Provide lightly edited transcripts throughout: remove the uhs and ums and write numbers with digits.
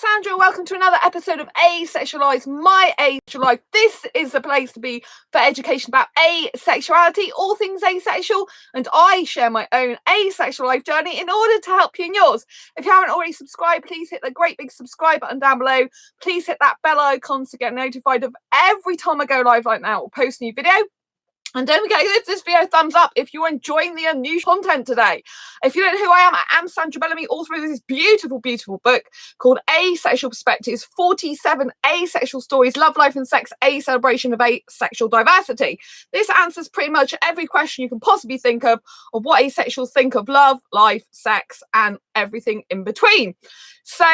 Sandra. Welcome to another episode of Asexualise, my asexual life. This is the place to be for education about asexuality, all things asexual, and I share my own asexual life journey in order to help you in yours. If you haven't already subscribed, please hit the great big subscribe button down below. Please hit that bell icon to get notified of every time I go live like that or post a new video. And don't forget to give this video a thumbs up if you're enjoying the unusual content today. If you don't know who I am Sandra Bellamy, author of this beautiful, beautiful book called Asexual Perspectives, 47 Asexual Stories, Love, Life and Sex, a celebration of asexual diversity. This answers pretty much every question you can possibly think of what asexuals think of love, life, sex, and everything in between. So,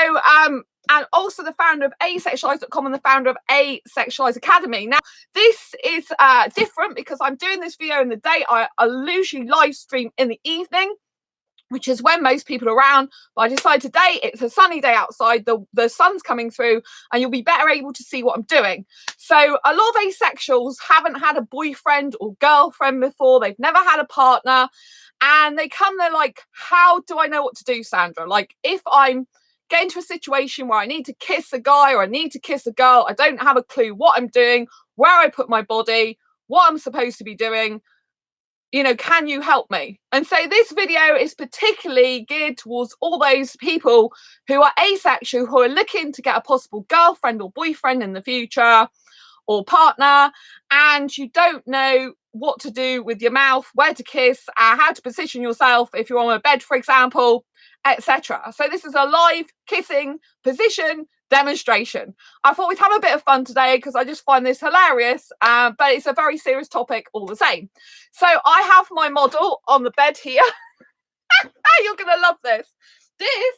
and also the founder of asexualise.com and the founder of Asexualise Academy. Now, this is different because I'm doing this video in the day. I usually live stream in the evening, which is when most people are around. But I decided today it's a sunny day outside. The sun's coming through and you'll be better able to see what I'm doing. So a lot of asexuals haven't had a boyfriend or girlfriend before. They've never had a partner. And they come, they're like, how do I know what to do, Sandra? Like, if I'm get into a situation where I need to kiss a guy or I need to kiss a girl, I don't have a clue what I'm doing, where I put my body, what I'm supposed to be doing, you know, can you help me? And so this video is particularly geared towards all those people who are asexual, who are looking to get a possible girlfriend or boyfriend in the future or partner, and you don't know what to do with your mouth, where to kiss, how to position yourself if you're on a bed, for example, etc. So this is a live kissing position demonstration. I thought we'd have a bit of fun today because I just find this hilarious, but it's a very serious topic all the same. So I have my model on the bed here. You're gonna love this. This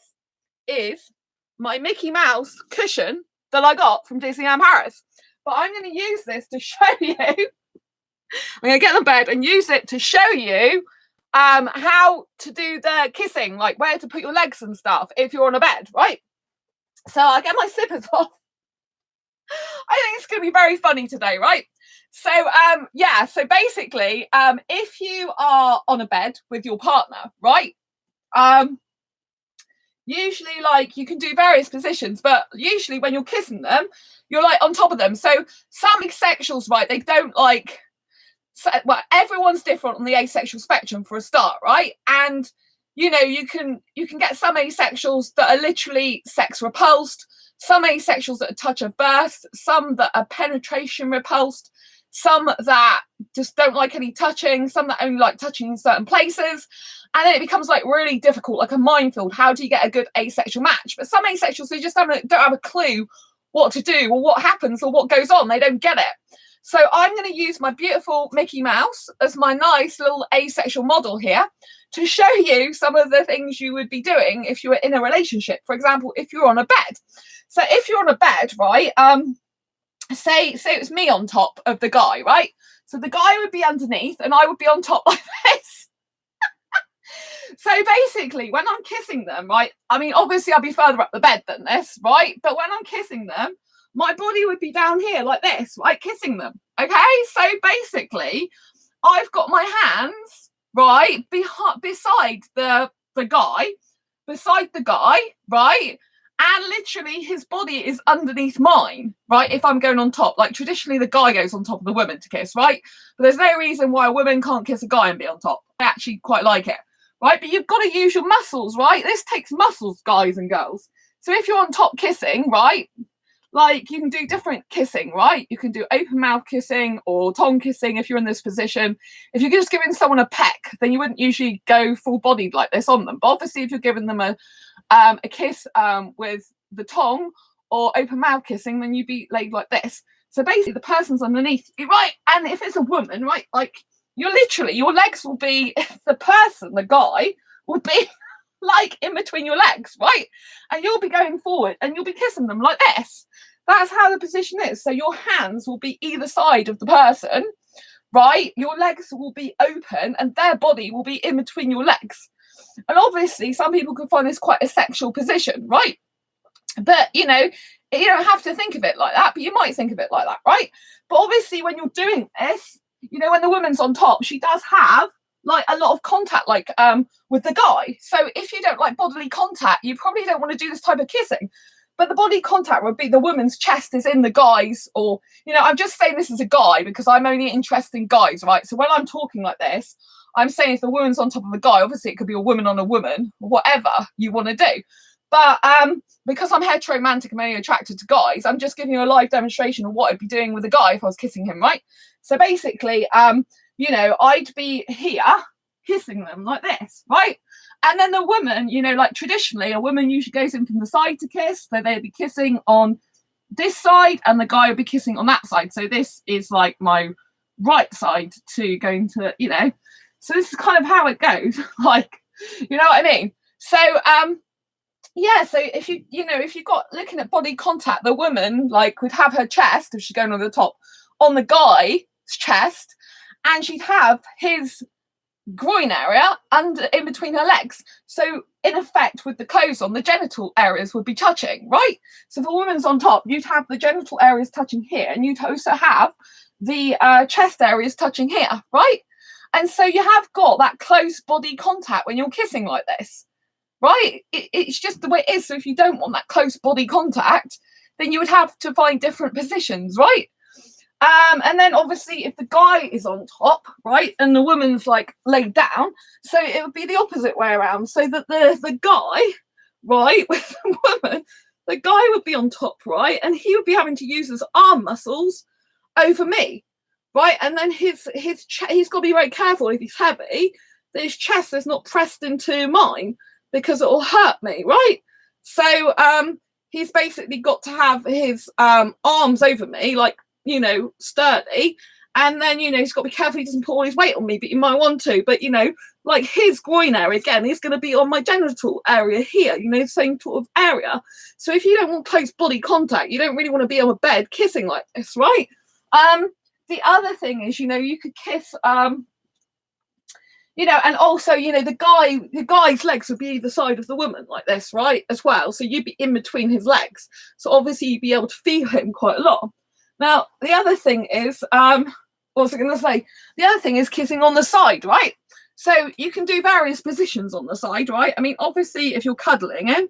is my Mickey Mouse cushion that I got from Disneyland Paris, but I'm going to use this to show you. I'm going to get on the bed and use it to show you how to do the kissing, like where to put your legs and stuff if you're on a bed, right? So I get my slippers off. I think it's going to be very funny today, right? So yeah, so basically if you are on a bed with your partner, right, usually like you can do various positions, but usually when you're kissing them, you're like on top of them. So some asexuals, right, they don't like, so, well, everyone's different on the asexual spectrum for a start, right? And you know, you can get some asexuals that are literally sex repulsed, some asexuals that are touch averse, some that are penetration repulsed, some that just don't like any touching, some that only like touching in certain places. And then it becomes like really difficult, like a minefield. How do you get a good asexual match? But some asexuals, they just don't have a clue what to do or what happens or what goes on. They don't get it. So I'm going to use my beautiful Mickey Mouse as my nice little asexual model here to show you some of the things you would be doing if you were in a relationship. For example, if you're on a bed. So if you're on a bed, right, say it was me on top of the guy, right? So the guy would be underneath and I would be on top like this. So basically, when I'm kissing them, right, I mean, obviously I'll be further up the bed than this, right? But when I'm kissing them, my body would be down here like this, right, kissing them, okay? So basically, I've got my hands, right, beside the guy, right? And literally his body is underneath mine, right? If I'm going on top, like traditionally the guy goes on top of the woman to kiss, right? But there's no reason why a woman can't kiss a guy and be on top. I actually quite like it, right? But you've got to use your muscles, right? This takes muscles, guys and girls. So if you're on top kissing, right, like you can do different kissing, right? You can do open mouth kissing or tongue kissing if you're in this position. If you're just giving someone a peck, then you wouldn't usually go full bodied like this on them. But obviously if you're giving them a kiss with the tongue or open mouth kissing, then you'd be laid like this. So basically the person's underneath you, right? And if it's a woman, right, like you're literally, your legs will be, the person, the guy, will be like in between your legs, right? And you'll be going forward and you'll be kissing them like this. That's how the position is. So your hands will be either side of the person, right? Your legs will be open and their body will be in between your legs. And obviously some people can find this quite a sexual position, right? But you know, you don't have to think of it like that, but you might think of it like that, right? But obviously when you're doing this, you know, when the woman's on top, she does have like a lot of contact, like with the guy. So if you don't like bodily contact, you probably don't want to do this type of kissing. but the body contact would be the woman's chest is in the guy's, or, you know, I'm just saying this as a guy because I'm only interested in guys, right? So when I'm talking like this, I'm saying if the woman's on top of a guy, obviously it could be a woman on a woman, whatever you want to do. But because I'm heteromantic and only attracted to guys, I'm just giving you a live demonstration of what I'd be doing with a guy if I was kissing him, right? So basically, you know, I'd be here kissing them like this, right? And then the woman, you know, like traditionally, a woman usually goes in from the side to kiss, so they'd be kissing on this side and the guy would be kissing on that side. So this is like my right side to go into, you know, so this is kind of how it goes, like, you know what I mean? So, yeah, so if you've got looking at body contact, the woman like would have her chest, if she's going on the top, on the guy's chest, and she'd have his groin area under in between her legs. So in effect, with the clothes on, the genital areas would be touching, right? So if a woman's on top, you'd have the genital areas touching here, and you'd also have the chest areas touching here, right? And so you have got that close body contact when you're kissing like this. Right, it's just the way it is. So if you don't want that close body contact, then you would have to find different positions, right? And then obviously if the guy is on top, right, and the woman's like laid down, so it would be the opposite way around, so that the guy, right, with the woman, the guy would be on top, right, and he would be having to use his arm muscles over me, right, and then he's got to be very careful if he's heavy that his chest is not pressed into mine, because it will hurt me, right? So he's basically got to have his arms over me, like, you know, sturdy, and then, you know, he's got to be careful he doesn't put all his weight on me, but he might want to, but, you know, like his groin area again is going to be on my genital area here, you know, same sort of area. So if you don't want close body contact, you don't really want to be on a bed kissing like this, right? The other thing is, you know, you could kiss you know, and also, you know, the guy's legs would be either side of the woman like this, right, as well. So you'd be in between his legs. So obviously you'd be able to feel him quite a lot. Now, the other thing is, what was I going to say? The other thing is kissing on the side, right? So you can do various positions on the side, right? I mean, obviously, if you're cuddling him,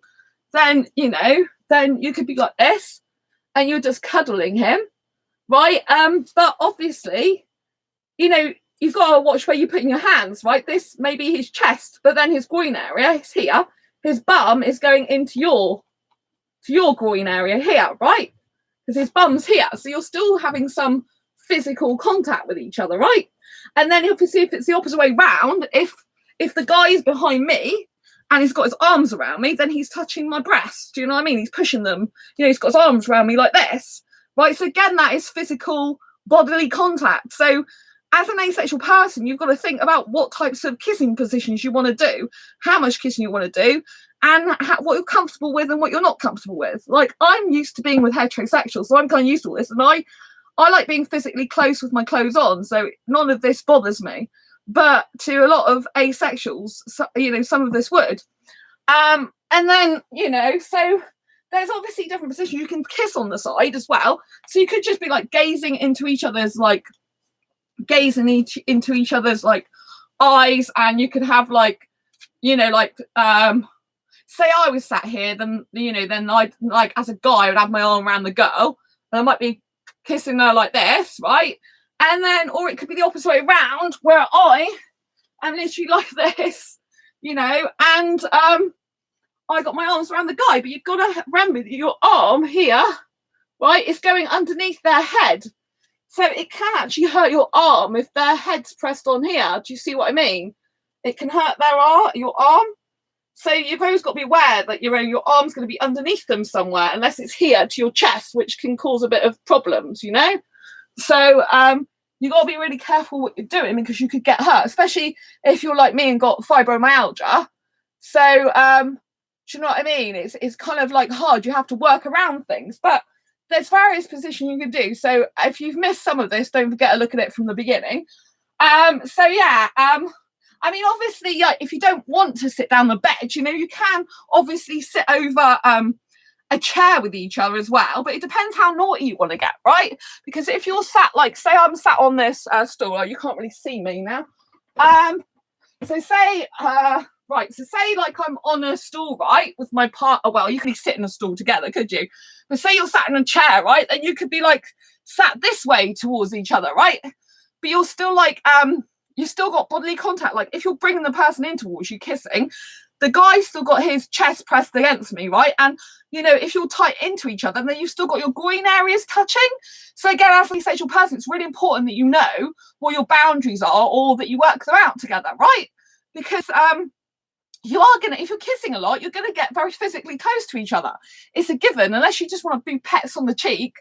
then, you know, then you could be like this, and you're just cuddling him, right? But obviously, you know, you've got to watch where you're putting your hands, right? This may be his chest, but then his groin area is here. His bum is going into your groin area here, right? Because his bum's here. So you're still having some physical contact with each other, right? And then obviously if it's the opposite way round, if the guy is behind me and he's got his arms around me, then he's touching my breasts. Do you know what I mean? He's pushing them. You know, he's got his arms around me like this, right? So again, that is physical bodily contact. So as an asexual person, you've got to think about what types of kissing positions you want to do, how much kissing you want to do, and what you're comfortable with and what you're not comfortable with. Like, I'm used to being with heterosexuals, so I'm kind of used to all this, and I like being physically close with my clothes on, so none of this bothers me. But to a lot of asexuals, you know, some of this would. And then, you know, so there's obviously different positions. You can kiss on the side as well, so you could just be like gazing into each other's like into each other's like eyes, and you could have like, you know, like say I was sat here, then, you know, then I'd like as a guy I would have my arm around the girl and I might be kissing her like this, right? And then, or it could be the opposite way around, where I am literally like this, you know, and I got my arms around the guy, but you've got to remember that your arm here, right, is going underneath their head. So it can actually hurt your arm if their head's pressed on here. Do you see what I mean? It can hurt your arm. So you've always got to be aware that your arm's going to be underneath them somewhere, unless it's here to your chest, which can cause a bit of problems, you know? So you've got to be really careful what you're doing, because you could get hurt, especially if you're like me and got fibromyalgia. So, do you know what I mean? It's kind of like hard. You have to work around things. But there's various positions you can do. So if you've missed some of this, don't forget to look at it from the beginning. So yeah, I mean, obviously, yeah, if you don't want to sit down the bed, you know, you can obviously sit over a chair with each other as well. But it depends how naughty you want to get, right? Because if you're sat, like, say I'm sat on this stool, you can't really see me now. So say right, so say like I'm on a stool, right, with my partner. Well, you could sit in a stool together, could you? But say you're sat in a chair, right, then you could be like sat this way towards each other, right? But you're still like you still got bodily contact. Like if you're bringing the person in towards you kissing, the guy's still got his chest pressed against me, right? And you know, if you're tight into each other, then you've still got your groin areas touching. So again, as an asexual person, it's really important that you know what your boundaries are, or that you work them out together, right? Because you are gonna, if you're kissing a lot, you're gonna get very physically close to each other. It's a given, unless you just want to do pets on the cheek.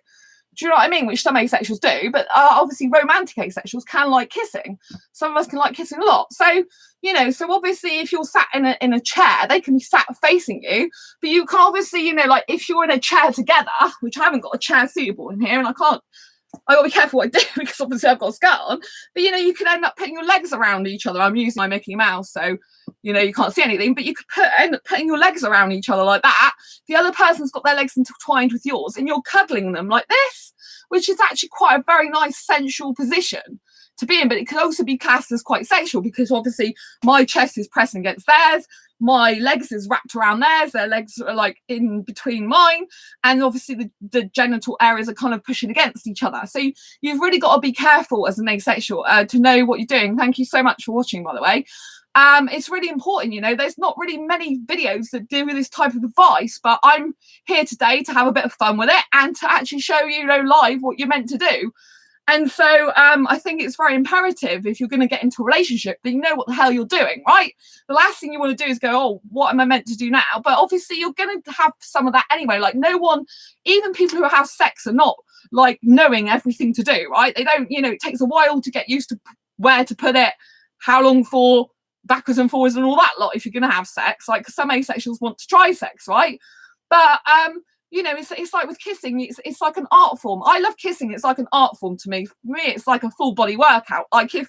Do you know what I mean? Which some asexuals do, but obviously romantic asexuals can like kissing. Some of us can like kissing a lot. So, you know, so obviously if you're sat in a chair, they can be sat facing you, but you can obviously, you know, like if you're in a chair together, which I haven't got a chair suitable in here, and I gotta be careful what I do because obviously I've got a skirt on, but you know, you could end up putting your legs around each other. I'm using my Mickey Mouse, so you know, you can't see anything, but you could end up putting your legs around each other like that. The other person's got their legs intertwined with yours and you're cuddling them like this, which is actually quite a very nice sensual position to be in, but it could also be classed as quite sexual because obviously my chest is pressing against theirs, my legs is wrapped around theirs, their legs are like in between mine, and obviously the genital areas are kind of pushing against each other. So you've really got to be careful as an asexual to know what you're doing. Thank you so much for watching, by the way. It's really important, you know, there's not really many videos that do with this type of advice, but I'm here today to have a bit of fun with it and to actually show you, you know, live what you're meant to do. And so I think it's very imperative if you're going to get into a relationship that you know what the hell you're doing, right? The last thing you want to do is go, oh, what am I meant to do now? But obviously you're going to have some of that anyway. Like no one, even people who have sex are not like knowing everything to do, right? They don't, you know, it takes a while to get used to where to put it, how long for, backwards and forwards and all that lot if you're going to have sex. Like some asexuals want to try sex, right? But you know, it's like with kissing, it's like an art form. I love kissing. It's like an art form to me. For me, it's like a full body workout. Like if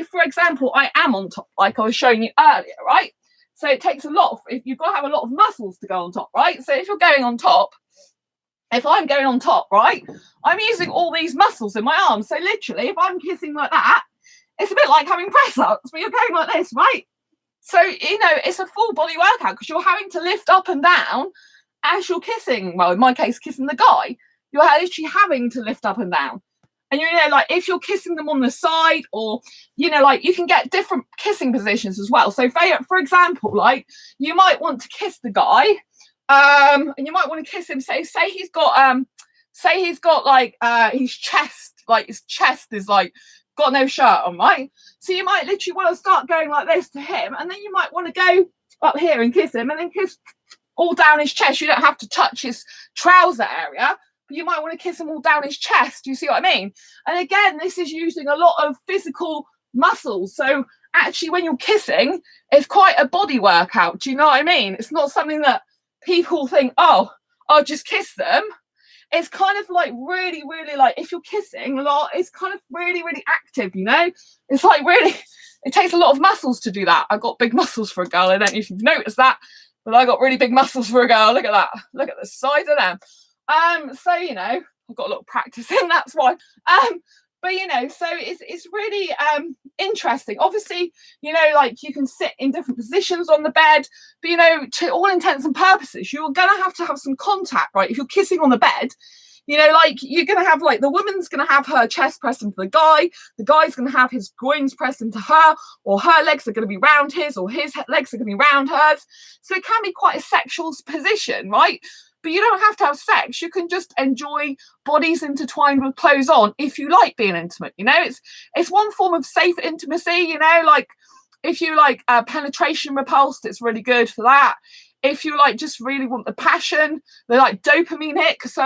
for example, I am on top, like I was showing you earlier, right? So it takes a lot of, if you've got to have a lot of muscles to go on top, right? So if you're going on top, if I'm going on top, right, I'm using all these muscles in my arms. So literally, if I'm kissing like that, it's a bit like having press ups, but you're going like this, right? So, you know, it's a full body workout because you're having to lift up and down as you're kissing. Well, in my case, kissing the guy, you're literally having to lift up and down. And, you know, like if you're kissing them on the side or, you know, like you can get different kissing positions as well. So, for example, like you might want to kiss the guy and you might want to kiss him. Say he's got like his chest, like his chest is like, got no shirt on, right? So you might literally want to start going like this to him, and then you might want to go up here and kiss him, and then kiss all down his chest. You don't have to touch his trouser area, but you might want to kiss him all down his chest. Do you see what I mean? And again, this is using a lot of physical muscles. So actually, when you're kissing, it's quite a body workout. Do you know what I mean? It's not something that people think, oh, I'll just kiss them. It's kind of like really, really like if you're kissing a lot, it's kind of really, really active, you know? It's like really, it takes a lot of muscles to do that. I've got big muscles for a girl. I don't know if you've noticed that, but I got really big muscles for a girl. Look at that. Look at the size of them. So, you know, I've got a lot of practice in, that's why. But, you know, so it's really interesting. Obviously, you know, like you can sit in different positions on the bed, but, you know, to all intents and purposes, you're going to have some contact, right? If you're kissing on the bed, you know, like you're going to have like the woman's going to have her chest pressed into the guy's going to have his groins pressed into her, or her legs are going to be round his, or his legs are going to be round hers. So it can be quite a sexual position, right? But you don't have to have sex. You can just enjoy bodies intertwined with clothes on if you like being intimate. You know, it's one form of safe intimacy. You know, like if you like penetration repulsed, it's really good for that. If you like just really want the passion, the like dopamine hit, because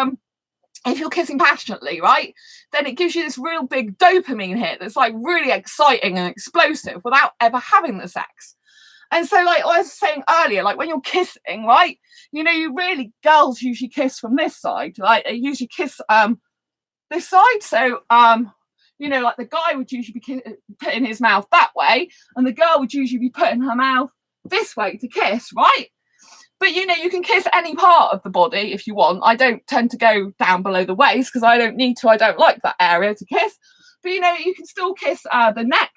if you're kissing passionately, right, then it gives you this real big dopamine hit that's like really exciting and explosive without ever having the sex. And so, like I was saying earlier, like when you're kissing, right, you know, you really, girls usually kiss from this side, like they usually kiss this side. So, you know, like the guy would usually be putting his mouth that way, and the girl would usually be putting her mouth this way to kiss, right? But, you know, you can kiss any part of the body if you want. I don't tend to go down below the waist because I don't need to. I don't like that area to kiss. But, you know, you can still kiss the neck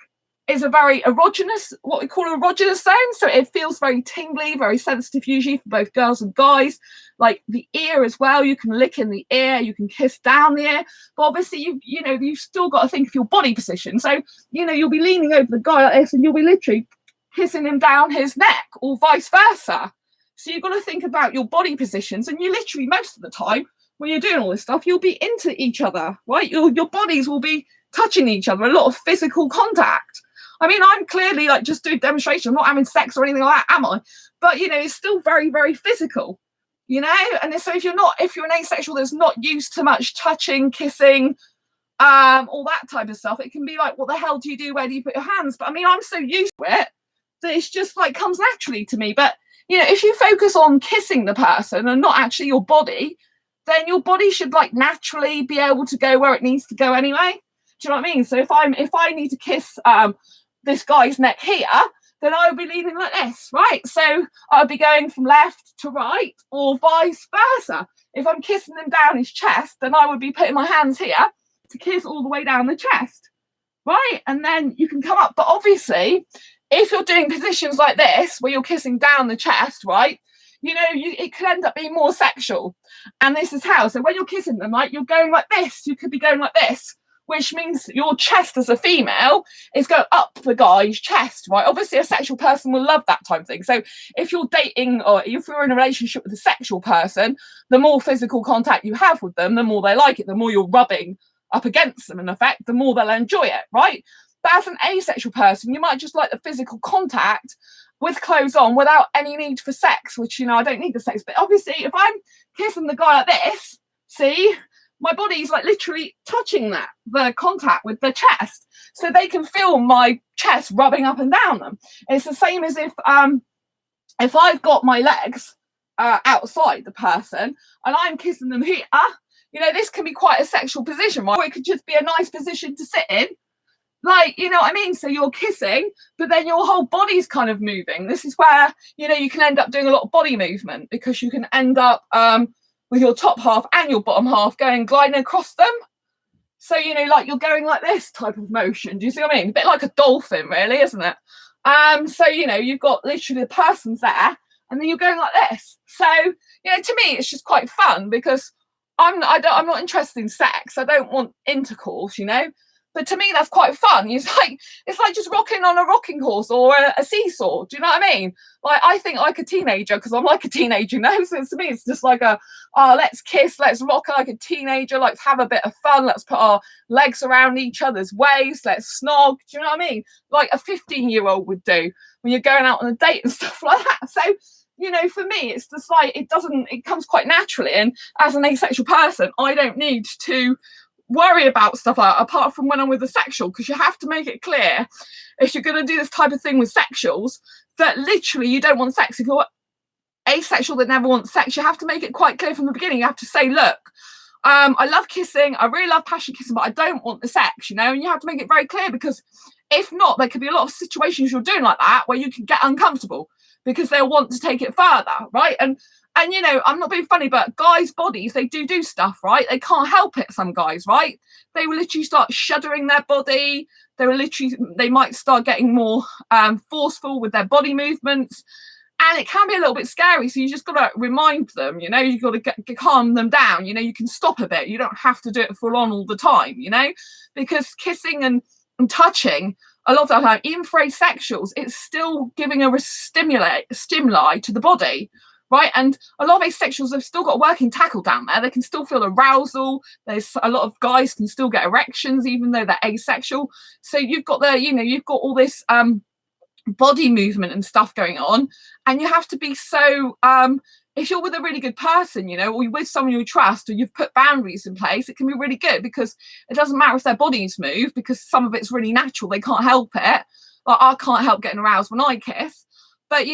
is a very erogenous, what we call erogenous zone. So it feels very tingly, very sensitive, usually for both girls and guys. Like the ear as well, you can lick in the ear, you can kiss down the ear. But obviously, you've still got to think of your body position. So, you'll be leaning over the guy like this and you'll be literally kissing him down his neck or vice versa. So you've got to think about your body positions, and you literally, most of the time, when you're doing all this stuff, you'll be into each other, right? Your bodies will be touching each other, a lot of physical contact. I mean, I'm clearly like just doing demonstration. I'm not having sex or anything like that, am I? But, it's still very, very physical, And so if you're an asexual that's not used to much touching, kissing, all that type of stuff, it can be like, what the hell do you do? Where do you put your hands? But I mean, I'm so used to it that it's just like comes naturally to me. But, if you focus on kissing the person and not actually your body, then your body should like naturally be able to go where it needs to go anyway. Do you know what I mean? So if I need to kiss this guy's neck here, then I would be leaning like this, right? So I'd be going from left to right or vice versa. If I'm kissing him down his chest, then I would be putting my hands here to kiss all the way down the chest, right? And then you can come up. But obviously, if you're doing positions like this, where you're kissing down the chest, right? It could end up being more sexual. And this is how. So when you're kissing them, like, you're going like this. You could be going like this, which means your chest as a female is going up the guy's chest, right? Obviously, a sexual person will love that type of thing. So if you're dating or if you're in a relationship with a sexual person, the more physical contact you have with them, the more they like it, the more you're rubbing up against them, in effect, the more they'll enjoy it, right? But as an asexual person, you might just like the physical contact with clothes on without any need for sex, which, I don't need the sex. But obviously, if I'm kissing the guy like this, see, my body's like literally touching the contact with the chest, so they can feel my chest rubbing up and down them. It's the same as if I've got my legs outside the person and I'm kissing them here. This can be quite a sexual position, right? Or it could just be a nice position to sit in. Like, you know what I mean? So you're kissing, but then your whole body's kind of moving. This is where, you can end up doing a lot of body movement, because you can end up with your top half and your bottom half gliding across them. So, like you're going like this type of motion. Do you see what I mean? A bit like a dolphin, really, isn't it? So, you've got literally the person's there and then you're going like this. So, to me, it's just quite fun, because I'm not interested in sex. I don't want intercourse, But to me, that's quite fun. It's like just rocking on a rocking horse or a seesaw. Do you know what I mean? Like, I think like a teenager, because I'm like a teenager, So to me, it's just like let's kiss, let's rock like a teenager, let's have a bit of fun, let's put our legs around each other's waist, let's snog. Do you know what I mean? Like a 15-year-old would do when you're going out on a date and stuff like that. So, for me, it's just like, it comes quite naturally. And as an asexual person, I don't need to worry about stuff like that, apart from when I'm with a sexual, because you have to make it clear, if you're going to do this type of thing with sexuals, that literally you don't want sex. If you're asexual that never wants sex, you have to make it quite clear from the beginning. You have to say, look, I love kissing, I really love passion kissing, but I don't want the sex, and you have to make it very clear, because if not, there could be a lot of situations you're doing like that where you can get uncomfortable, because they'll want to take it further, right? And I'm not being funny, but guys' bodies, they do stuff, right? They can't help it, some guys, right? They will literally start shuddering their body. They might start getting more forceful with their body movements. And it can be a little bit scary. So you just got to remind them, you've got to calm them down. You can stop a bit. You don't have to do it full on all the time, because kissing and touching, a lot of the time, even for asexuals, it's still giving a stimuli to the body, right? And a lot of asexuals have still got a working tackle down there. They can still feel arousal. There's a lot of guys can still get erections, even though they're asexual. So you've got you've got all this body movement and stuff going on, and you have to be so if you're with a really good person, or you're with someone you trust, or you've put boundaries in place, it can be really good, because it doesn't matter if their bodies move, because some of it's really natural. They can't help it. Like, I can't help getting aroused when I kiss. But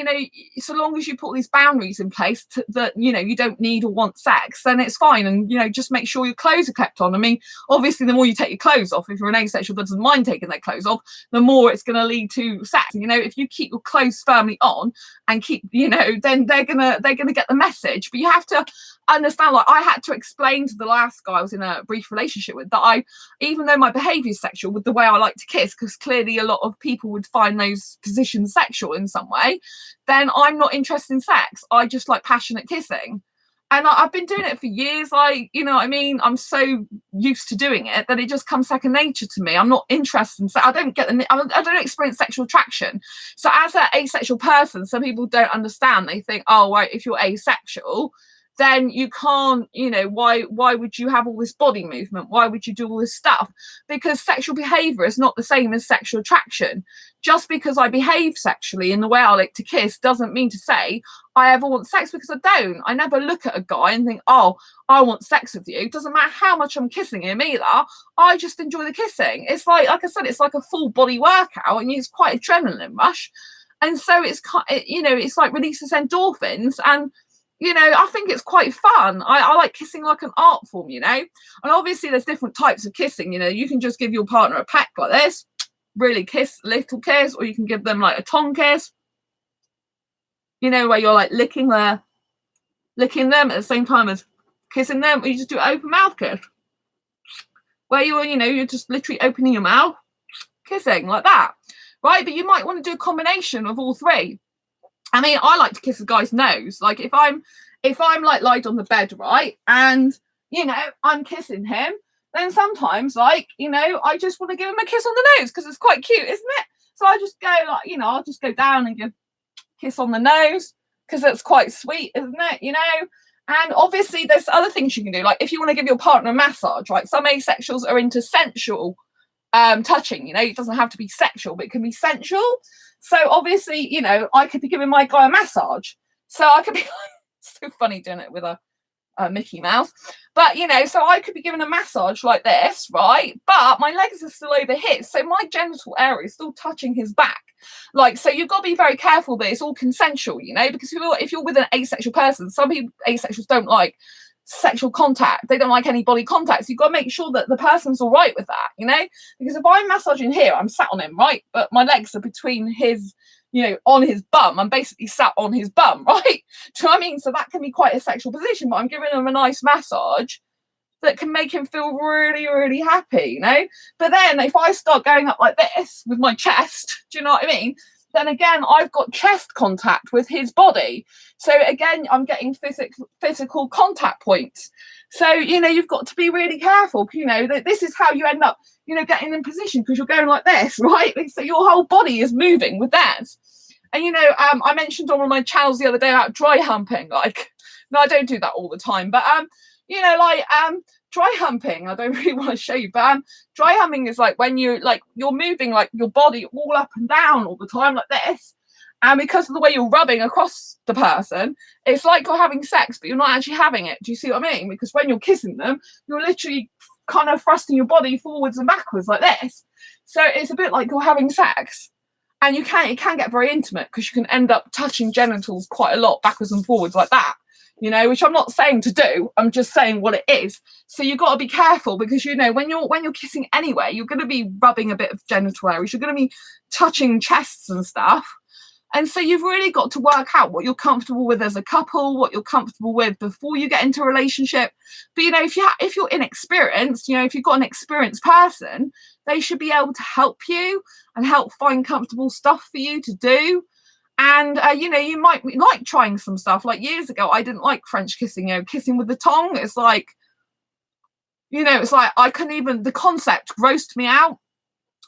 so long as you put these boundaries in place that you don't need or want sex, then it's fine. And just make sure your clothes are kept on. I mean, obviously the more you take your clothes off, if you're an asexual that doesn't mind taking their clothes off, the more it's going to lead to sex. If you keep your clothes firmly on and keep then they're gonna get the message. But you have to understand, like, I had to explain to the last guy I was in a brief relationship with, that even though my behavior is sexual with the way I like to kiss, because clearly a lot of people would find those positions sexual in some way, then I'm not interested in sex. I just like passionate kissing. And I've been doing it for years. Like, I'm so used to doing it that it just comes second nature to me. I'm not interested in sex. I don't experience sexual attraction. So as an asexual person, some people don't understand. They think, oh, right, if you're asexual, then you can't, why would you have all this body movement? Why would you do all this stuff? Because sexual behavior is not the same as sexual attraction. Just because I behave sexually in the way I like to kiss doesn't mean to say I ever want sex, because I don't. I never look at a guy and think, oh, I want sex with you. It doesn't matter how much I'm kissing him either. I just enjoy the kissing. It's like I said, it's like a full body workout, and it's quite adrenaline rush. And so it's like releases endorphins, and I think it's quite fun. I like kissing like an art form, and obviously there's different types of kissing. You can just give your partner a peck like this, really little kiss, or you can give them like a tongue kiss, where you're like licking them at the same time as kissing them, or you just do an open mouth kiss, where you're just literally opening your mouth, kissing like that, right? But you might want to do a combination of all three. I mean, I like to kiss a guy's nose. Like if I'm like lied on the bed, right, and I'm kissing him, then sometimes I just want to give him a kiss on the nose because it's quite cute, isn't it? So I just go like, I'll just go down and give a kiss on the nose because it's quite sweet, isn't it? And obviously there's other things you can do. Like if you want to give your partner a massage, right? Some asexuals are into sensual touching. It doesn't have to be sexual, but it can be sensual. So obviously, I could be giving my guy a massage. So I could be so funny doing it with a Mickey Mouse. But, so I could be giving a massage like this, right? But my legs are still over his. So my genital area is still touching his back. Like, so you've got to be very careful that it's all consensual, because if you're with an asexual person, some people, asexuals, don't like sexual contact. They don't like any body contact. So you've got to make sure that the person's all right with that, because if I'm massaging here, I'm sat on him, right, but my legs are between his on his bum. I'm basically sat on his bum, right? Do you know what I mean? So that can be quite a sexual position, but I'm giving him a nice massage that can make him feel really, really happy, but then if I start going up like this with my chest, do you know what I mean, then again I've got chest contact with his body. So again, I'm getting physical contact points. So you've got to be really careful. This is how you end up getting in position, because you're going like this, right? So your whole body is moving with theirs. And I mentioned on one of my channels the other day about dry humping. Like, no, I don't do that all the time, but dry humping, I don't really want to show you, but dry humping is like when you're moving like your body all up and down all the time like this, and because of the way you're rubbing across the person, it's like you're having sex, but you're not actually having it. Do you see what I mean? Because when you're kissing them, you're literally kind of thrusting your body forwards and backwards like this. So it's a bit like you're having sex, and it can get very intimate because you can end up touching genitals quite a lot backwards and forwards like that. Which I'm not saying to do, I'm just saying what it is. So you've got to be careful, because when you're kissing anyway, you're going to be rubbing a bit of genital areas, you're going to be touching chests and stuff. And so you've really got to work out what you're comfortable with as a couple, what you're comfortable with before you get into a relationship. But if you're inexperienced, if you've got an experienced person, they should be able to help you and help find comfortable stuff for you to do. And, you might like trying some stuff. Like years ago, I didn't like French kissing, kissing with the tongue. It's like, it's like I couldn't even, the concept grossed me out.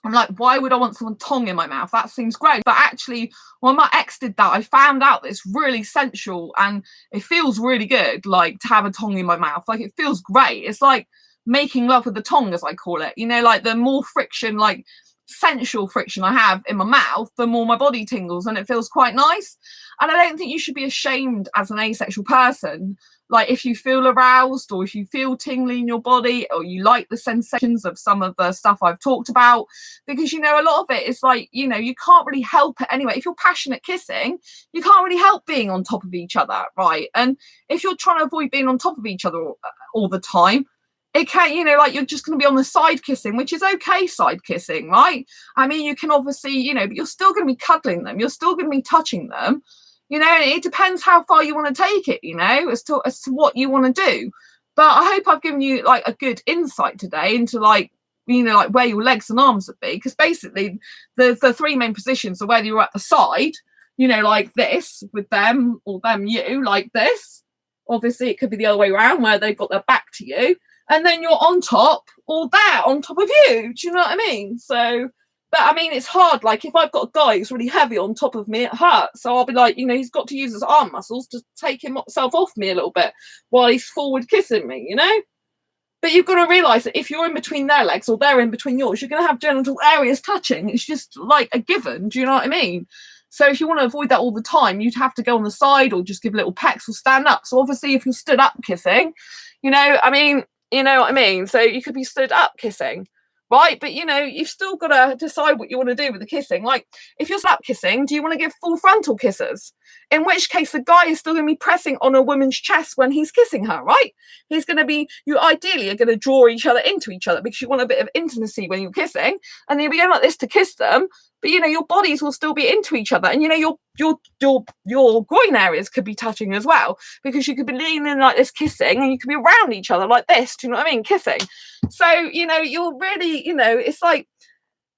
I'm like, why would I want someone tongue in my mouth? That seems gross. But actually, when my ex did that, I found out that it's really sensual and it feels really good, like to have a tongue in my mouth. Like it feels great. It's like making love with the tongue, as I call it. Like the more friction, like sensual friction I have in my mouth, the more my body tingles, and it feels quite nice. And I don't think you should be ashamed as an asexual person, like if you feel aroused or if you feel tingly in your body or you like the sensations of some of the stuff I've talked about, because, you know, a lot of it is like, you know, you can't really help it anyway. If you're passionate kissing, you can't really help being on top of each other, right? And if you're trying to avoid being on top of each other all the time, it can, you know, like you're just going to be on the side kissing, which is okay, side kissing, right? I mean, you can obviously, you know, but you're still going to be cuddling them, you're still going to be touching them, you know. It depends how far you want to take it, you know, as to what you want to do. But I hope I've given you like a good insight today into, like, you know, like where your legs and arms would be, because basically the three main positions are whether you're at the side, you know, like this with them, or them you, like this. Obviously it could be the other way around where they've got their back to you, and then you're on top, or that on top of you. Do you know what I mean? So, but I mean, it's hard. Like if I've got a guy who's really heavy on top of me, it hurts. So I'll be like, you know, he's got to use his arm muscles to take himself off me a little bit while he's forward kissing me, you know? But you've got to realise that if you're in between their legs or they're in between yours, you're going to have genital areas touching. It's just like a given. Do you know what I mean? So if you want to avoid that all the time, you'd have to go on the side or just give little pecks or stand up. So obviously if you're stood up kissing, you know, I mean, you know what I mean? So you could be stood up kissing, right? But, you know, you've still got to decide what you want to do with the kissing. Like, if you're slap kissing, do you want to give full frontal kisses? In which case, the guy is still going to be pressing on a woman's chest when he's kissing her, right? He's going to be, you ideally are going to draw each other into each other because you want a bit of intimacy when you're kissing. And you'll be going like this to kiss them. But, you know, your bodies will still be into each other. And, you know, your groin areas could be touching as well, because you could be leaning like this kissing, and you could be around each other like this. Do you know what I mean? Kissing. So, you know, you're really, you know, it's like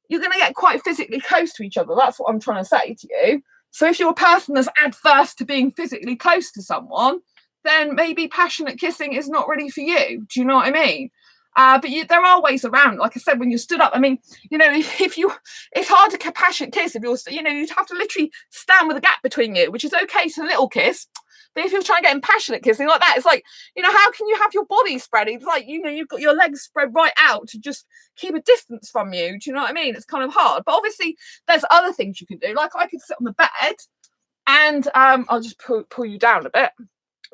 you're going to get quite physically close to each other. That's what I'm trying to say to you. So if you're a person that's adverse to being physically close to someone, then maybe passionate kissing is not really for you. Do you know what I mean? But there are ways around. Like I said, when you're stood up, I mean, you know, it's hard to passionate kiss if you're, you know, you'd have to literally stand with a gap between you, which is okay to a little kiss. But if you're trying to get in passionate kissing like that, it's like, you know, how can you have your body spread? It's like, you know, you've got your legs spread right out to just keep a distance from you. Do you know what I mean? It's kind of hard. But obviously, there's other things you can do. Like I could sit on the bed, and I'll just pull you down a bit.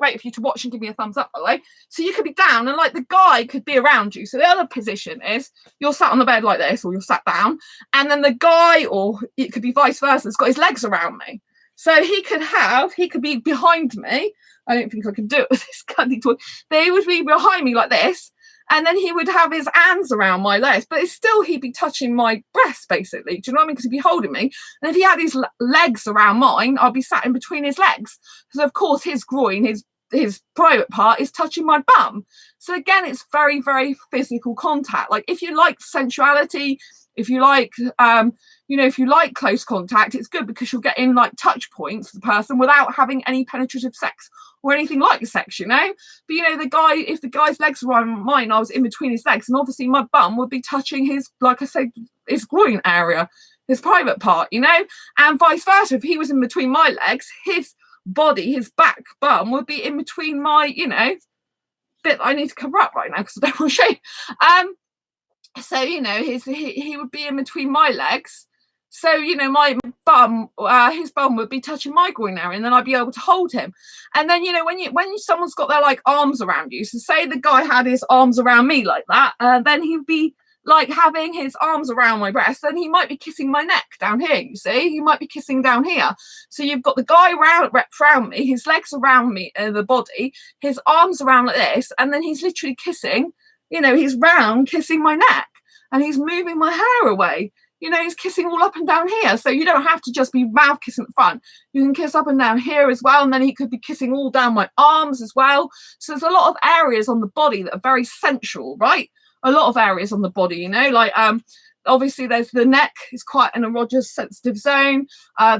Wait for you to watch and give me a thumbs up, by the way. So you could be down, and like the guy could be around you. So the other position is you're sat on the bed like this, or you're sat down, and then the guy, or it could be vice versa, has got his legs around me. So he could be behind me. I don't think I can do it with this candy toy. They would be behind me like this, and then he would have his hands around my legs, but it's still, he'd be touching my breast, basically. Do you know what I mean? Because he'd be holding me. And if he had his legs around mine, I'd be sat in between his legs. So, of course, his groin, his private part is touching my bum. So, again, it's very, very physical contact. Like, if you like sensuality, if you like, you know, if you like close contact, it's good because you're getting like touch points for the person without having any penetrative sex or anything like sex, you know. But, you know, the guy, if the guy's legs were on mine, I was in between his legs, and obviously my bum would be touching his, like I said, his groin area, his private part, you know, and vice versa. If he was in between my legs, his body, his back bum would be in between my, you know, bit I need to cover up right now because I don't want to show you. So, you know, he would be in between my legs. So, you know, my bum, his bum would be touching my groin area, and then I'd be able to hold him. And then, you know, when someone's got their like arms around you, so say the guy had his arms around me like that, then he'd be like having his arms around my breast, then he might be kissing my neck down here, you see? He might be kissing down here. So you've got the guy around me, his legs around me, the body, his arms around like this, and then he's literally kissing, you know, he's round kissing my neck, and he's moving my hair away. You know, he's kissing all up and down here. So you don't have to just be mouth kissing at the front. You can kiss up and down here as well. And then he could be kissing all down my arms as well. So there's a lot of areas on the body that are very sensual, right? A lot of areas on the body, you know, like obviously there's the neck is quite an erogenous sensitive zone.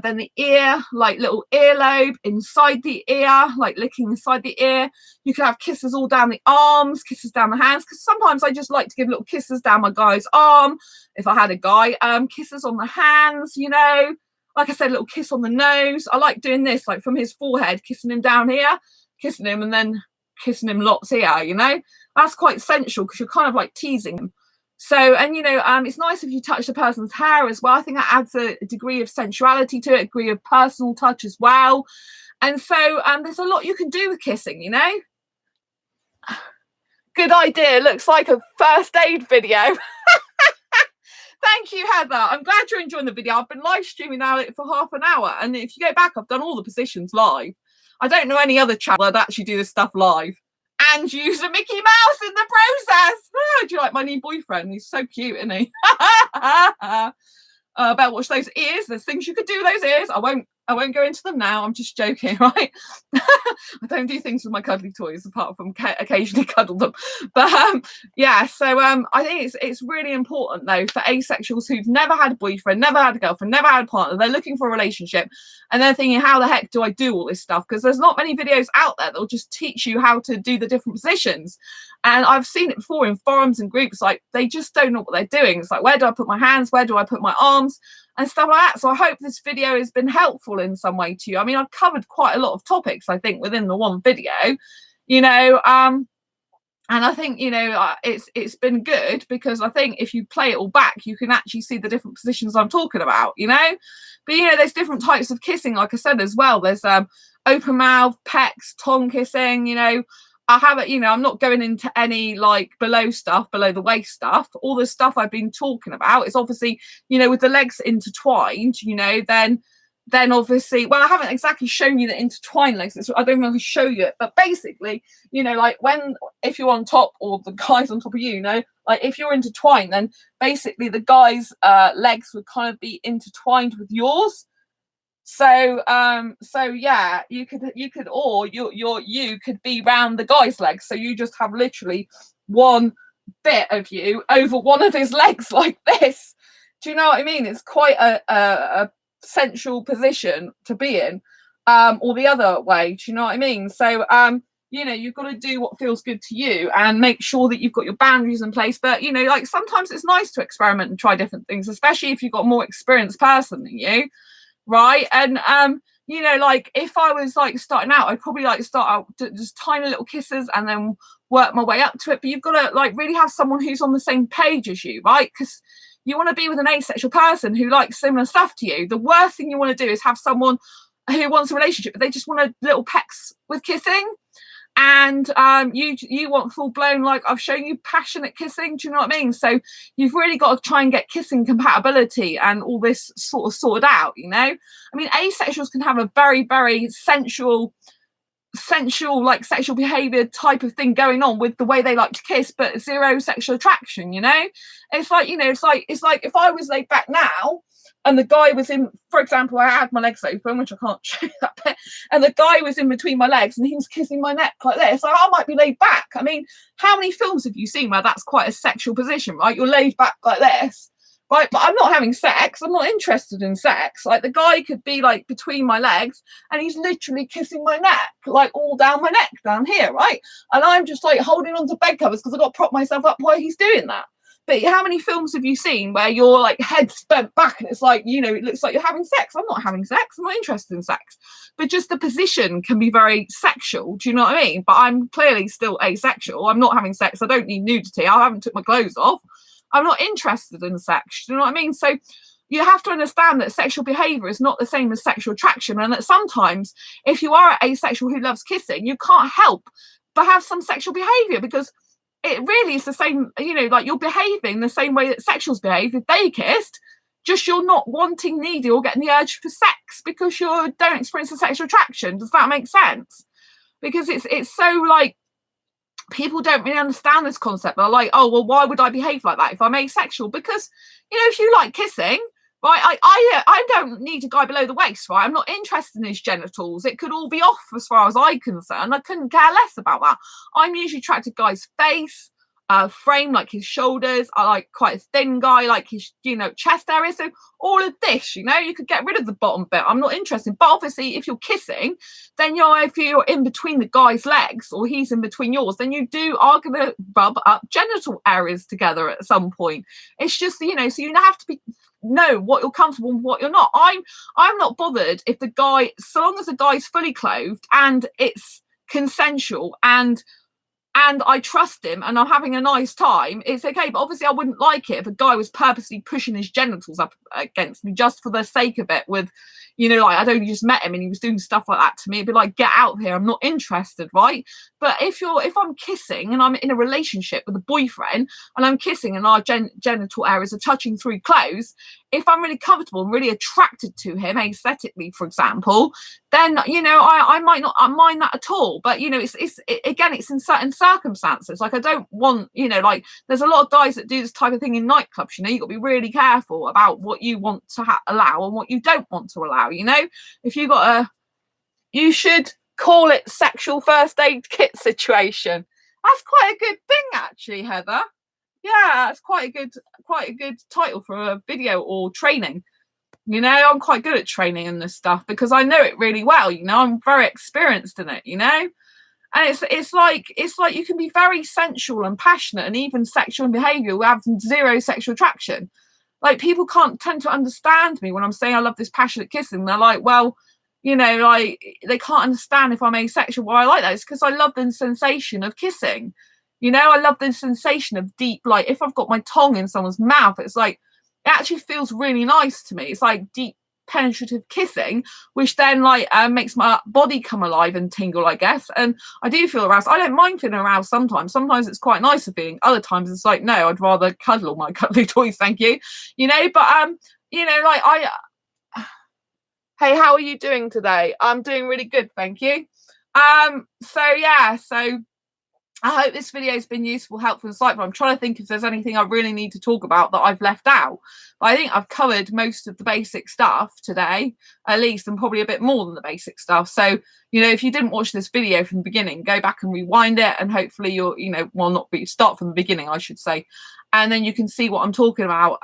Then the ear, like little earlobe inside the ear, like licking inside the ear. You can have kisses all down the arms, kisses down the hands, because sometimes I just like to give little kisses down my guy's arm. If I had a guy, kisses on the hands, you know, like I said, a little kiss on the nose. I like doing this, like from his forehead, kissing him down here, kissing him, and then kissing him lots here, you know. That's quite sensual because you're kind of like teasing him. So, and it's nice if you touch the person's hair as well. I think that adds a degree of sensuality to it, a degree of personal touch as well. And so there's a lot you can do with kissing, Good idea. Looks like a first aid video. Thank you, Heather. I'm glad you're enjoying the video. I've been live streaming now for half an hour. And if you go back, I've done all the positions live. I don't know any other channel that actually do this stuff live and use a Mickey Mouse in the process. Oh, do you like my new boyfriend? He's so cute, isn't he? About watch those ears. There's things you could do with those ears. I won't go into them now. I'm just joking, right? I don't do things with my cuddly toys apart from occasionally cuddle them. But yeah, so I think it's really important though for asexuals who've never had a boyfriend, never had a girlfriend, never had a partner. They're looking for a relationship and they're thinking, how the heck do I do all this stuff? Because there's not many videos out there that'll just teach you how to do the different positions. And I've seen it before in forums and groups, like they just don't know what they're doing. It's like, where do I put my hands? Where do I put my arms? And stuff like that. So I hope this video has been helpful in some way to you. I mean, I've covered quite a lot of topics, I think, within the one video, and I think, it's been good because I think if you play it all back, you can actually see the different positions I'm talking about, But, there's different types of kissing, like I said, as well. There's open mouth, pecks, tongue kissing, I haven't, I'm not going into any like below the waist stuff. All the stuff I've been talking about is obviously, with the legs intertwined, then obviously, well, I haven't exactly shown you the intertwined legs. I don't know how to show you it, but basically, like if you're on top or the guy's on top of you, like if you're intertwined, then basically the guy's legs would kind of be intertwined with yours. So yeah, you could or you could be round the guy's legs, so you just have literally one bit of you over one of his legs like this. Do you know what I mean? It's quite a sensual position to be in, or the other way. Do you know what I mean? So you've got to do what feels good to you and make sure that you've got your boundaries in place. But like sometimes it's nice to experiment and try different things, especially if you've got a more experienced person than you. Right. And like if I was like starting out, I'd probably like start out just tiny little kisses and then work my way up to it. But you've got to like really have someone who's on the same page as you, right? Because you want to be with an asexual person who likes similar stuff to you. The worst thing you want to do is have someone who wants a relationship, but they just want a little pecks with kissing. And you want full blown, like I've shown you, passionate kissing. Do you know what I mean? So you've really got to try and get kissing compatibility and all this sort of sorted out. I mean, asexuals can have a very, very sensual like sexual behavior type of thing going on with the way they like to kiss, but zero sexual attraction. It's like it's like if I was laid back now and the guy was in, for example, I had my legs open, which I can't show you that bit, and the guy was in between my legs and he was kissing my neck like this. Like, I might be laid back. I mean, how many films have you seen where that's quite a sexual position, right? You're laid back like this, right? But I'm not having sex. I'm not interested in sex. Like the guy could be like between my legs and he's literally kissing my neck, like all down my neck down here, right? And I'm just like holding onto bed covers because I've got to prop myself up while he's doing that. But how many films have you seen where your like head's bent back and it's like, it looks like you're having sex? I'm not having sex. I'm not interested in sex. But just the position can be very sexual. Do you know what I mean? But I'm clearly still asexual. I'm not having sex. I don't need nudity. I haven't took my clothes off. I'm not interested in sex. Do you know what I mean? So you have to understand that sexual behavior is not the same as sexual attraction. And that sometimes if you are asexual who loves kissing, you can't help but have some sexual behavior because it really is the same, like you're behaving the same way that sexuals behave if they kissed, just you're not wanting, needy or getting the urge for sex because you don't experience a sexual attraction. Does that make sense? Because it's so like, people don't really understand this concept. They're like, oh, well, why would I behave like that if I'm asexual? Because, if you like kissing, right, I don't need a guy below the waist, right? I'm not interested in his genitals. It could all be off as far as I'm concerned. I couldn't care less about that. I'm usually attracted to guy's face, frame, like his shoulders. I like quite a thin guy, like his, chest area. So all of this, you could get rid of the bottom bit. I'm not interested. But obviously, if you're kissing, then if you're in between the guy's legs or he's in between yours, then you are going to rub up genital areas together at some point. It's just, so you have to know what you're comfortable with, what you're not. I'm not bothered if the guy, so long as the guy's fully clothed and it's consensual and and I trust him and I'm having a nice time, it's okay. But obviously I wouldn't like it if a guy was purposely pushing his genitals up against me just for the sake of it, with, you know, like I'd only just met him and he was doing stuff like that to me. It'd be like, get out of here, I'm not interested, right? But if I'm kissing and I'm in a relationship with a boyfriend and I'm kissing and our genital areas are touching through clothes, if I'm really comfortable and really attracted to him aesthetically, for example, then, you know, I might not mind that at all. But, you know, it's again, it's in certain circumstances. Like, I don't want, you know, like, there's a lot of guys that do this type of thing in nightclubs. You know, you've got to be really careful about what you want to allow and what you don't want to allow. You know, if you you should call it sexual first aid kit situation. That's quite a good thing, actually, Heather. Yeah, it's quite a good title for a video or training. You know, I'm quite good at training in this stuff because I know it really well. You know, I'm very experienced in it, you know. And it's like you can be very sensual and passionate and even sexual in behavior who have zero sexual attraction. Like, people can't tend to understand me when I'm saying I love this passionate kissing. They're like, well, you know, like, they can't understand if I'm asexual why I like that. It's because I love the sensation of kissing. You know, I love the sensation of deep, like, if I've got my tongue in someone's mouth, it's like, it actually feels really nice to me. It's like deep penetrative kissing, which then like makes my body come alive and tingle, I guess. And I do feel aroused. I don't mind feeling aroused sometimes. Sometimes it's quite nice of being. Other times it's like, no, I'd rather cuddle all my cuddly toys, thank you. You know, but you know, like hey, how are you doing today? I'm doing really good, thank you. So yeah, so I hope this video has been useful, helpful, and insightful. I'm trying to think if there's anything I really need to talk about that I've left out. But I think I've covered most of the basic stuff today, at least, and probably a bit more than the basic stuff. So, you know, if you didn't watch this video from the beginning, go back and rewind it, and hopefully you'll, you know, well, not be start from the beginning, I should say, and then you can see what I'm talking about.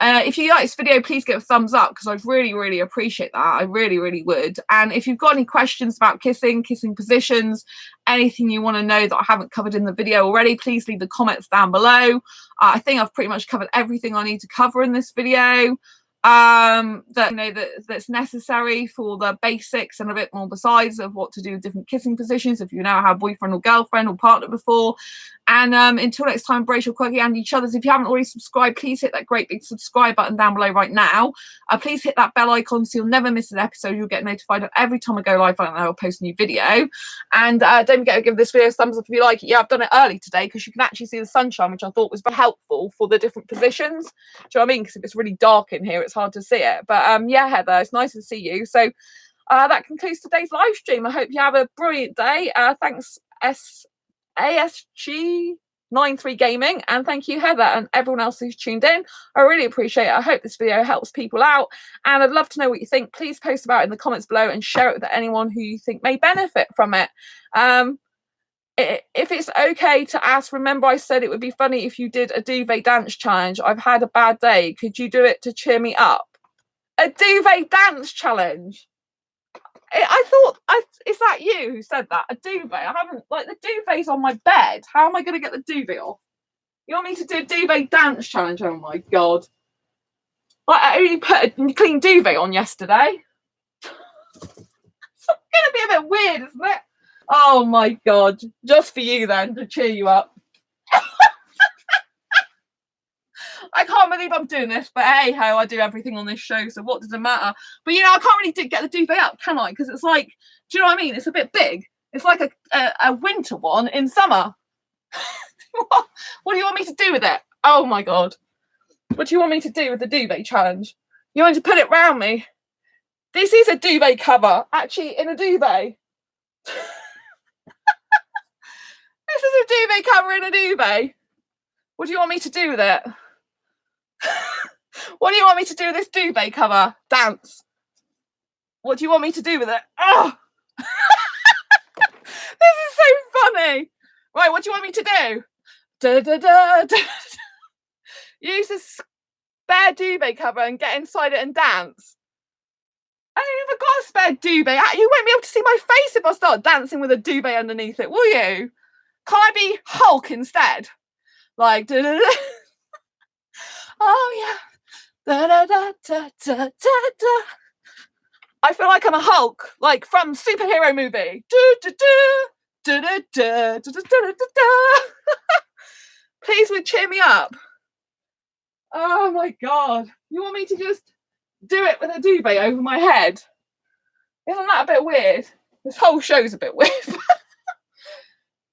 If you like this video, please give a thumbs up because I'd really, really appreciate that. I really, really would. And if you've got any questions about kissing positions, anything you want to know that I haven't covered in the video already, please leave the comments down below. I think I've pretty much covered everything I need to cover in this video. That, you know, that's necessary for the basics and a bit more besides of what to do with different kissing positions if you now have boyfriend or girlfriend or partner before. And until next time, embrace your quirky and each other's. If you haven't already subscribed, please hit that great big subscribe button down below right now. Please hit that bell icon so you'll never miss an episode. You'll get notified of every time I go live and I'll post a new video. And don't forget to give this video a thumbs up if you like it. Yeah, I've done it early today because you can actually see the sunshine, which I thought was very helpful for the different positions. Do you know what I mean? Because if it's really dark in here, it's hard to see it. But yeah, Heather, it's nice to see you. So that concludes today's live stream. I hope you have a brilliant day. Thanks, ASG93 Gaming, and thank you, Heather, and everyone else who's tuned in. I really appreciate it. I hope this video helps people out, and I'd love to know what you think. Please post about it in the comments below and share it with anyone who you think may benefit from it. If it's okay to ask, remember I said it would be funny if you did a duvet dance challenge. I've had a bad day. Could you do it to cheer me up? A duvet dance challenge? I thought, is that you who said that? A duvet? I haven't, like, the duvet's on my bed. How am I going to get the duvet off? You want me to do a duvet dance challenge? Oh my God. Like, I only put a clean duvet on yesterday. It's going to be a bit weird, isn't it? Oh my God. Just for you then, to cheer you up. I can't believe I'm doing this, but hey ho, I do everything on this show, so what does it matter? But you know, I can't really get the duvet up, can I? Because it's like, do you know what I mean? It's a bit big. It's like a winter one in summer. What do you want me to do with it? Oh my God. What do you want me to do with the duvet challenge? You want to put it round me? This is a duvet cover, actually, in a duvet. This is a duvet cover in a duvet. What do you want me to do with it? What do you want me to do with this duvet cover? Dance. What do you want me to do with it? Oh! This is so funny. Right, what do you want me to do? Da, da, da, da. Use this spare duvet cover and get inside it and dance. I ain't even got a spare duvet. You won't be able to see my face if I start dancing with a duvet underneath it, will you? Can I be Hulk instead? Like, da, da, da. Oh yeah. Da, da, da, da, da, da, da. I feel like I'm a Hulk, like from superhero movie. Do, do, do. Da, da, da, da, da, da, da, da. Please would cheer me up. Oh my God. You want me to just do it with a duvet over my head? Isn't that a bit weird? This whole show's a bit weird.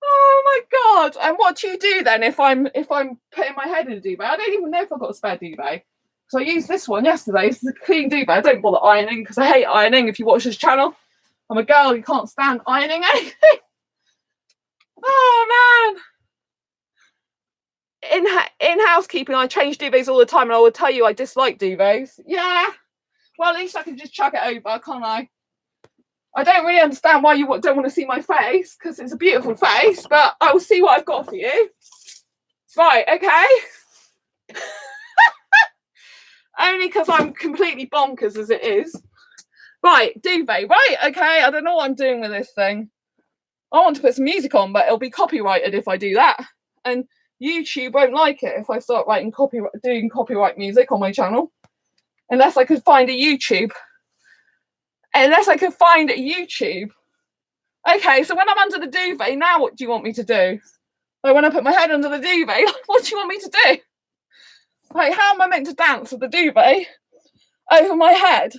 Oh my God. And what do you do then if I'm putting my head in a duvet? I don't even know if I've got a spare duvet. So I used this one yesterday. This is a clean duvet. I don't bother ironing because I hate ironing. If you watch this channel, I'm a girl who can't stand ironing anything. Oh man. In housekeeping, I change duvets all the time, and I will tell you I dislike duvets. Yeah. Well, at least I can just chuck it over, can't I? I don't really understand why you don't want to see my face, because it's a beautiful face, but I will see what I've got for you. Right, okay. Only because I'm completely bonkers as it is. Right, duvet. Right, okay. I don't know what I'm doing with this thing. I want to put some music on, but it'll be copyrighted if I do that. And YouTube won't like it if I start doing copyright music on my channel. Unless I could find a YouTube. Okay, so when I'm under the duvet, now what do you want me to do? Like when I put my head under the duvet, what do you want me to do? Like, how am I meant to dance with the duvet over my head?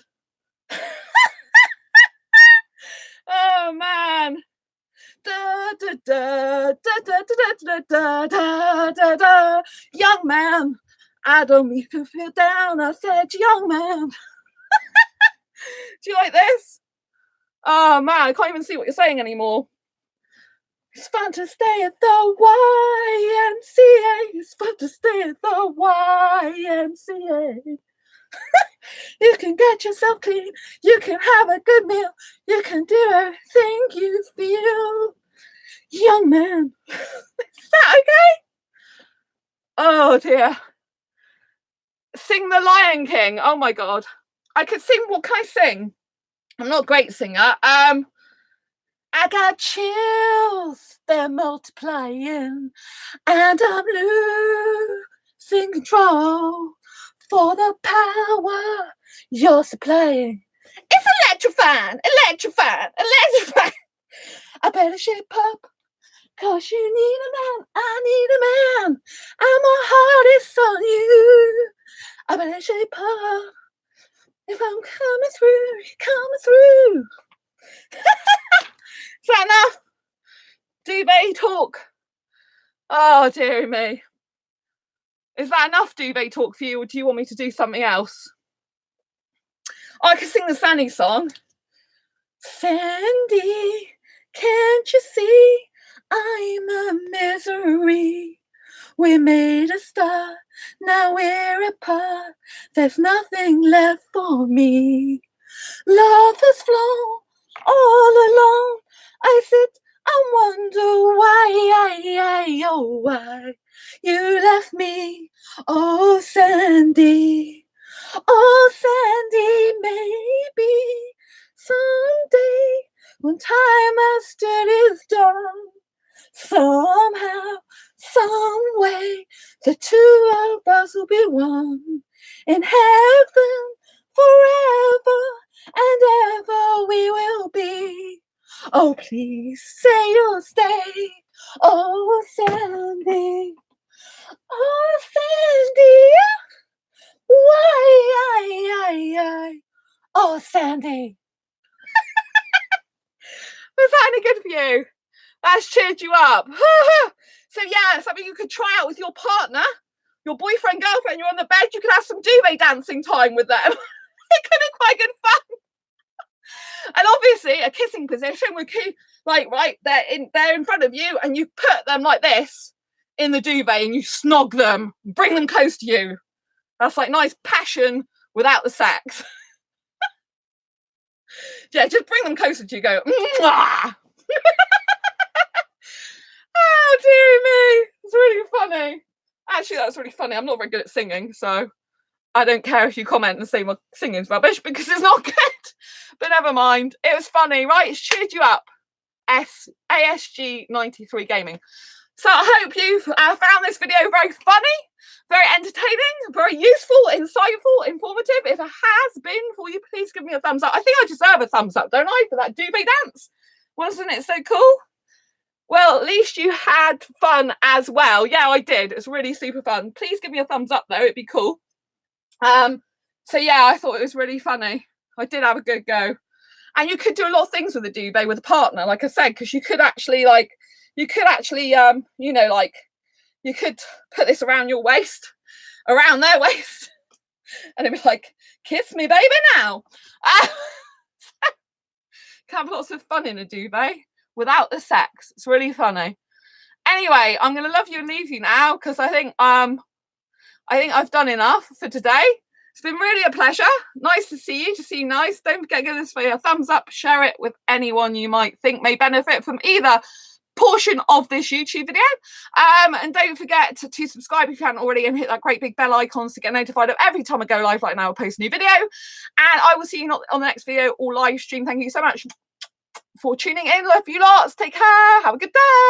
Oh man. Da, da, da, da, da, da, da, da, da, da. Young man, I don't mean to feel down. I said, young man. Do you like this? Oh man, I can't even see what you're saying anymore. It's fun to stay at the YMCA. It's fun to stay at the YMCA. You can get yourself clean. You can have a good meal. You can do everything you feel. Young man. Is that okay? Oh dear. Sing the Lion King. Oh my God. I could sing. What can I sing? I'm not a great singer. I got chills. They're multiplying. And I'm losing control for the power you're supplying. It's electrifying, electrifying, electrifying. I better shape up, cause you need a man, I need a man, and my heart is on you. I better shape up, if I'm coming through. Is that enough? Duvet talk. Oh dear me. Is that enough duvet talk for you, or do you want me to do something else? Oh, I can sing the Sandy song. Sandy, can't you see I'm a misery? We made a start, now we're apart. There's nothing left for me. Love has flown all alone. I sit and wonder why you left me. Oh, Sandy. Oh, Sandy, maybe someday when time has stood its done, somehow, some way, the two of us will be one in heaven forever and ever we will be. Oh, please say you'll stay. Oh, Sandy. Oh, Sandy. Why? Oh, Sandy. Was that any good for you? That's cheered you up. So yeah, something you could try out with your partner, your boyfriend, girlfriend. You're on the bed. You could have some duvet dancing time with them. It could be quite good fun. And obviously, a kissing position would keep like right there in front of you, and you put them like this in the duvet, and you snog them, bring them close to you. That's like nice passion without the sex. Yeah, just bring them closer to you. Go. Mwah! Oh dear me, it's really funny. Actually, that's really funny. I'm not very good at singing, so I don't care if you comment and say my singing's rubbish because it's not good. But never mind. It was funny, right? It's cheered you up. ASG93 Gaming. So I hope you've found this video very funny, very entertaining, very useful, insightful, informative. If it has been for you, please give me a thumbs up. I think I deserve a thumbs up, don't I, for that duvet dance? Wasn't it so cool? Well, at least you had fun as well. Yeah, I did. It's really super fun. Please give me a thumbs up though. It'd be cool. So yeah, I thought it was really funny. I did have a good go. And you could do a lot of things with a duvet with a partner, like I said, because you could actually you know, like you could put this around your waist, around their waist, and it'd be like, kiss me, baby, now. Can have lots of fun in a duvet without the sex. It's really funny. Anyway, I'm gonna love you and leave you now because I think I've done enough for today. It's been really a pleasure. Nice to see you. To see you nice. Don't forget to give this video a thumbs up. Share it with anyone you might think may benefit from either portion of this YouTube video. And don't forget to subscribe if you haven't already and hit that great big bell icon to get notified of every time I go live like now, I'll post a new video. And I will see you on the next video or live stream. Thank you so much for tuning in. Love you lots. Take care. Have a good day.